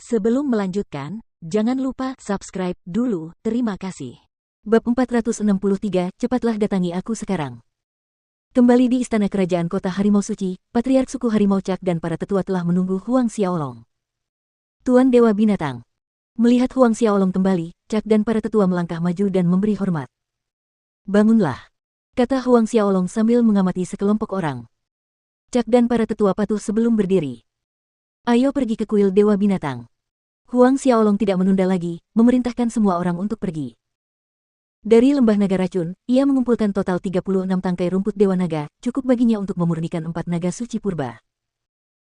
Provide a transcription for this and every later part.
Sebelum melanjutkan, jangan lupa subscribe dulu, terima kasih. Bab 463, cepatlah datangi aku sekarang. Kembali di istana kerajaan kota Harimau Suci, Patriark suku Harimau Cak dan para tetua telah menunggu Huang Xiaolong. Tuan Dewa Binatang. Melihat Huang Xiaolong kembali, Cak dan para tetua melangkah maju dan memberi hormat. Bangunlah, kata Huang Xiaolong sambil mengamati sekelompok orang. Cak dan para tetua patuh sebelum berdiri. Ayo pergi ke kuil Dewa Binatang. Huang Xiaolong tidak menunda lagi, memerintahkan semua orang untuk pergi. Dari lembah naga racun, ia mengumpulkan total 36 tangkai rumput Dewa Naga, cukup baginya untuk memurnikan 4 naga suci purba.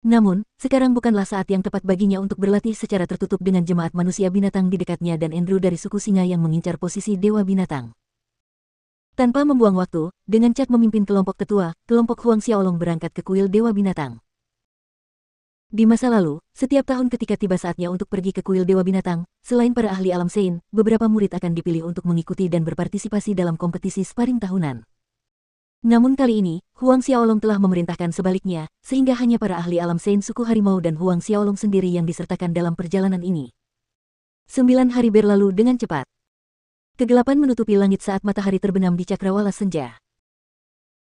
Namun, sekarang bukanlah saat yang tepat baginya untuk berlatih secara tertutup dengan jemaat manusia binatang di dekatnya dan Andrew dari suku singa yang mengincar posisi Dewa Binatang. Tanpa membuang waktu, dengan Cak memimpin kelompok tetua, kelompok Huang Xiaolong berangkat ke kuil Dewa Binatang. Di masa lalu, setiap tahun ketika tiba saatnya untuk pergi ke kuil Dewa Binatang, selain para ahli alam Sein, beberapa murid akan dipilih untuk mengikuti dan berpartisipasi dalam kompetisi sparring tahunan. Namun kali ini, Huang Xiaolong telah memerintahkan sebaliknya, sehingga hanya para ahli alam Sein suku Harimau dan Huang Xiaolong sendiri yang disertakan dalam perjalanan ini. 9 hari berlalu dengan cepat. Kegelapan menutupi langit saat matahari terbenam di cakrawala senja.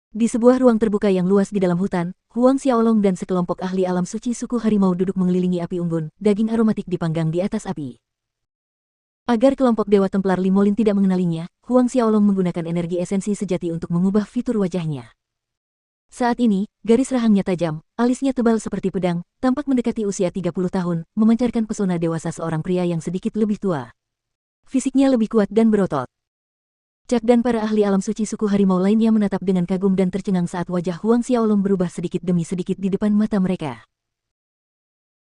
Di sebuah ruang terbuka yang luas di dalam hutan, Huang Xiaolong dan sekelompok ahli alam suci suku Harimau duduk mengelilingi api unggun, daging aromatik dipanggang di atas api. Agar kelompok Dewa Templar Limolin tidak mengenalinya, Huang Xiaolong menggunakan energi esensi sejati untuk mengubah fitur wajahnya. Saat ini, garis rahangnya tajam, alisnya tebal seperti pedang, tampak mendekati usia 30 tahun, memancarkan pesona dewasa seorang pria yang sedikit lebih tua. Fisiknya lebih kuat dan berotot. Cak dan para ahli alam suci suku Harimau lainnya menatap dengan kagum dan tercengang saat wajah Huang Xiaolong berubah sedikit demi sedikit di depan mata mereka.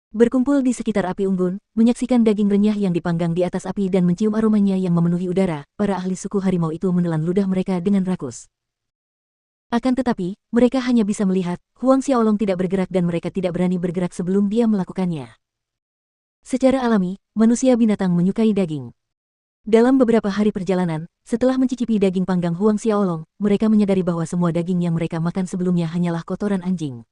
Berkumpul di sekitar api unggun, menyaksikan daging renyah yang dipanggang di atas api dan mencium aromanya yang memenuhi udara, para ahli suku Harimau itu menelan ludah mereka dengan rakus. Akan tetapi, mereka hanya bisa melihat, Huang Xiaolong tidak bergerak dan mereka tidak berani bergerak sebelum dia melakukannya. Secara alami, manusia binatang menyukai daging. Dalam beberapa hari perjalanan, setelah mencicipi daging panggang Huang Xiaolong, mereka menyadari bahwa semua daging yang mereka makan sebelumnya hanyalah kotoran anjing.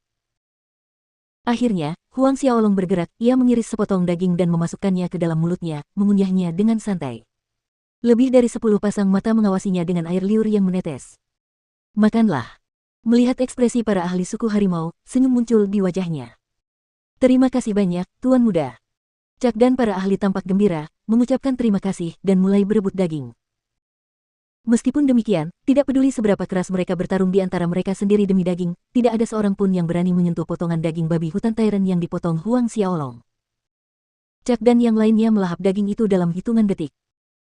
Akhirnya, Huang Xiaolong bergerak, ia mengiris sepotong daging dan memasukkannya ke dalam mulutnya, mengunyahnya dengan santai. Lebih dari 10 pasang mata mengawasinya dengan air liur yang menetes. Makanlah. Melihat ekspresi para ahli suku Harimau, senyum muncul di wajahnya. Terima kasih banyak, Tuan Muda. Cak dan para ahli tampak gembira, mengucapkan terima kasih dan mulai berebut daging. Meskipun demikian, tidak peduli seberapa keras mereka bertarung di antara mereka sendiri demi daging, tidak ada seorang pun yang berani menyentuh potongan daging babi hutan Tyrant yang dipotong Huang Xiaolong. Cak dan yang lainnya melahap daging itu dalam hitungan detik.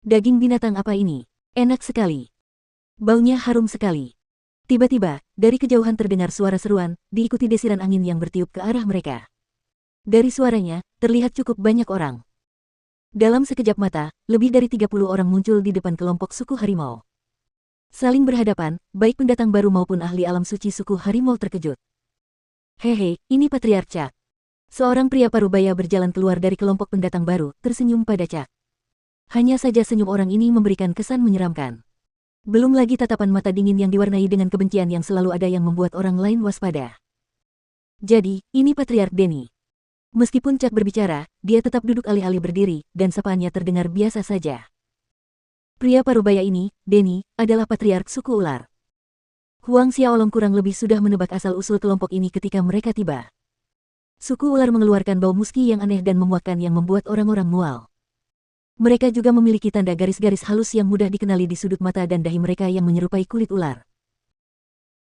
Daging binatang apa ini? Enak sekali. Baunya harum sekali. Tiba-tiba, dari kejauhan terdengar suara seruan, diikuti desiran angin yang bertiup ke arah mereka. Dari suaranya, terlihat cukup banyak orang. Dalam sekejap mata, lebih dari 30 orang muncul di depan kelompok suku Harimau. Saling berhadapan, baik pendatang baru maupun ahli alam suci suku Harimau terkejut. Hehe, ini Patriark Cak. Seorang pria parubaya berjalan keluar dari kelompok pendatang baru, tersenyum pada Cak. Hanya saja senyum orang ini memberikan kesan menyeramkan. Belum lagi tatapan mata dingin yang diwarnai dengan kebencian yang selalu ada yang membuat orang lain waspada. Jadi, ini Patriark Denny. Meskipun Cak berbicara, dia tetap duduk alih-alih berdiri, dan sapaannya terdengar biasa saja. Pria parubaya ini, Denny, adalah Patriark suku ular. Huang Xiaolong kurang lebih sudah menebak asal-usul kelompok ini ketika mereka tiba. Suku ular mengeluarkan bau muski yang aneh dan memuakkan yang membuat orang-orang mual. Mereka juga memiliki tanda garis-garis halus yang mudah dikenali di sudut mata dan dahi mereka yang menyerupai kulit ular.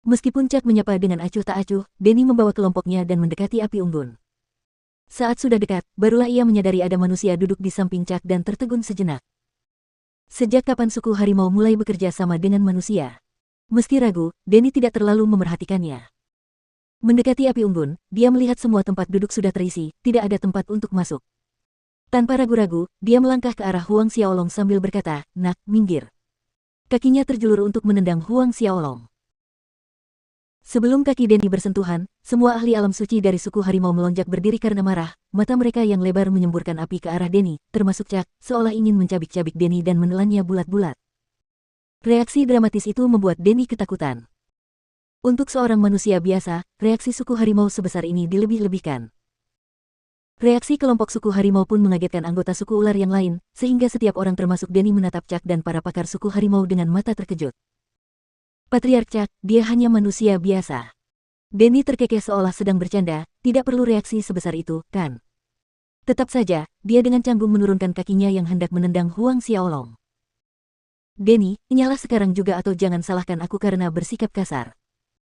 Meskipun Cak menyapa dengan acuh tak acuh, Denny membawa kelompoknya dan mendekati api unggun. Saat sudah dekat, barulah ia menyadari ada manusia duduk di samping Cak dan tertegun sejenak. Sejak kapan suku Harimau mulai bekerja sama dengan manusia? Meski ragu, Denny tidak terlalu memerhatikannya. Mendekati api unggun, dia melihat semua tempat duduk sudah terisi, tidak ada tempat untuk masuk. Tanpa ragu-ragu, dia melangkah ke arah Huang Xiaolong sambil berkata, "Nak, minggir." Kakinya terjulur untuk menendang Huang Xiaolong. Sebelum kaki Denny bersentuhan, semua ahli alam suci dari suku Harimau melonjak berdiri karena marah, mata mereka yang lebar menyemburkan api ke arah Denny, termasuk Cak, seolah ingin mencabik-cabik Denny dan menelannya bulat-bulat. Reaksi dramatis itu membuat Denny ketakutan. Untuk seorang manusia biasa, reaksi suku Harimau sebesar ini dilebih-lebihkan. Reaksi kelompok suku harimau pun mengagetkan anggota suku ular yang lain, sehingga setiap orang termasuk Denny menatap Chuck dan para pakar suku harimau dengan mata terkejut. Patriark Chuck, dia hanya manusia biasa. Denny terkekeh seolah sedang bercanda, tidak perlu reaksi sebesar itu, kan? Tetap saja, dia dengan canggung menurunkan kakinya yang hendak menendang Huang Xiaolong. Denny, nyala sekarang juga atau jangan salahkan aku karena bersikap kasar.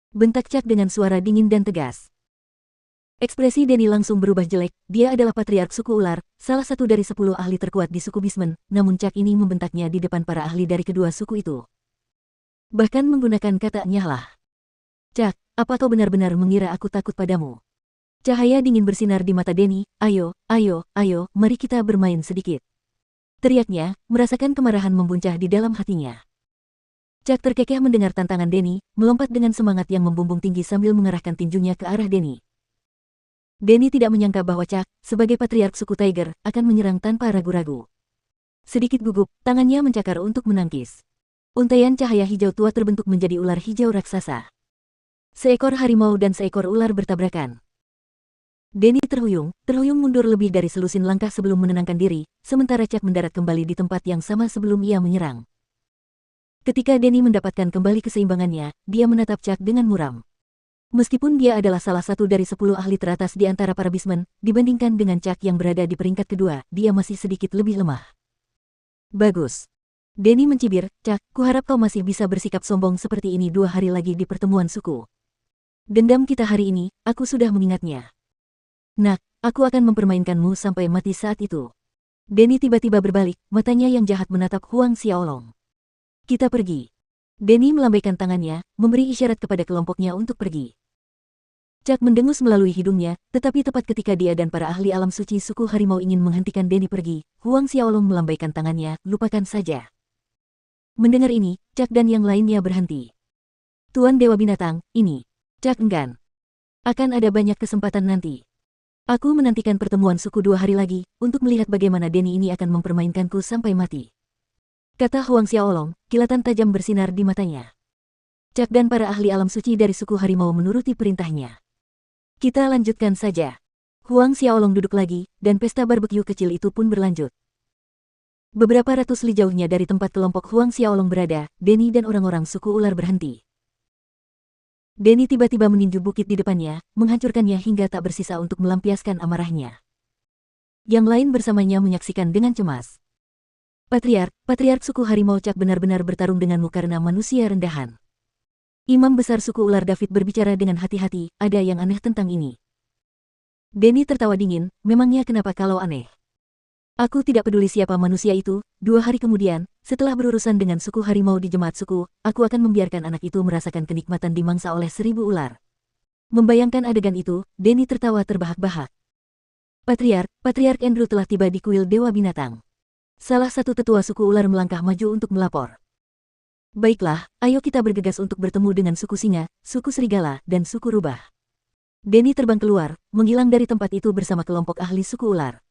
Bentak Chuck dengan suara dingin dan tegas. Ekspresi Denny langsung berubah jelek, dia adalah patriark suku ular, salah satu dari 10 ahli terkuat di suku Bismen, namun Chuck ini membentaknya di depan para ahli dari kedua suku itu. Bahkan menggunakan kata nyahlah. Chuck, apa kau benar-benar mengira aku takut padamu? Cahaya dingin bersinar di mata Denny, ayo, mari kita bermain sedikit. Teriaknya, merasakan kemarahan membuncah di dalam hatinya. Chuck terkekeh mendengar tantangan Denny, melompat dengan semangat yang membumbung tinggi sambil mengarahkan tinjunya ke arah Denny. Denny tidak menyangka bahwa Chuck, sebagai patriark suku Tiger, akan menyerang tanpa ragu-ragu. Sedikit gugup, tangannya mencakar untuk menangkis. Untaian cahaya hijau tua terbentuk menjadi ular hijau raksasa. Seekor harimau dan seekor ular bertabrakan. Denny terhuyung mundur lebih dari selusin langkah sebelum menenangkan diri, sementara Chuck mendarat kembali di tempat yang sama sebelum ia menyerang. Ketika Denny mendapatkan kembali keseimbangannya, dia menatap Chuck dengan muram. Meskipun dia adalah salah satu dari 10 ahli teratas di antara para Bismen, dibandingkan dengan Chuck yang berada di peringkat kedua, dia masih sedikit lebih lemah. Bagus. Denny mencibir, Chuck, kuharap kau masih bisa bersikap sombong seperti ini 2 hari lagi di pertemuan suku. Dendam kita hari ini, aku sudah mengingatnya. Nak, aku akan mempermainkanmu sampai mati saat itu. Denny tiba-tiba berbalik, matanya yang jahat menatap Huang Xiaolong. Kita pergi. Denny melambaikan tangannya, memberi isyarat kepada kelompoknya untuk pergi. Chuck mendengus melalui hidungnya, tetapi tepat ketika dia dan para ahli alam suci suku harimau ingin menghentikan Denny pergi, Huang Xiaolong melambaikan tangannya, lupakan saja. Mendengar ini, Chuck dan yang lainnya berhenti. Tuan Dewa Binatang, ini. Chuck enggan. Akan ada banyak kesempatan nanti. Aku menantikan pertemuan suku 2 hari lagi, untuk melihat bagaimana Denny ini akan mempermainkanku sampai mati. Kata Huang Xiaolong, kilatan tajam bersinar di matanya. Chuck dan para ahli alam suci dari suku harimau menuruti perintahnya. Kita lanjutkan saja. Huang Xiaolong duduk lagi, dan pesta barbeque kecil itu pun berlanjut. Beberapa ratus li jauhnya dari tempat kelompok Huang Xiaolong berada, Denny dan orang-orang suku ular berhenti. Denny tiba-tiba meninju bukit di depannya, menghancurkannya hingga tak bersisa untuk melampiaskan amarahnya. Yang lain bersamanya menyaksikan dengan cemas. Patriark suku harimau Chuck benar-benar bertarung denganmu karena manusia rendahan. Imam besar suku ular David berbicara dengan hati-hati, ada yang aneh tentang ini. Denny tertawa dingin, memangnya kenapa kalau aneh? Aku tidak peduli siapa manusia itu, 2 hari kemudian, setelah berurusan dengan suku harimau di jemaat suku, aku akan membiarkan anak itu merasakan kenikmatan dimangsa oleh 1000 ular. Membayangkan adegan itu, Denny tertawa terbahak-bahak. Patriark Andrew telah tiba di kuil Dewa Binatang. Salah satu tetua suku ular melangkah maju untuk melapor. Baiklah, ayo kita bergegas untuk bertemu dengan suku singa, suku serigala, dan suku rubah. Denny terbang keluar, menghilang dari tempat itu bersama kelompok ahli suku ular.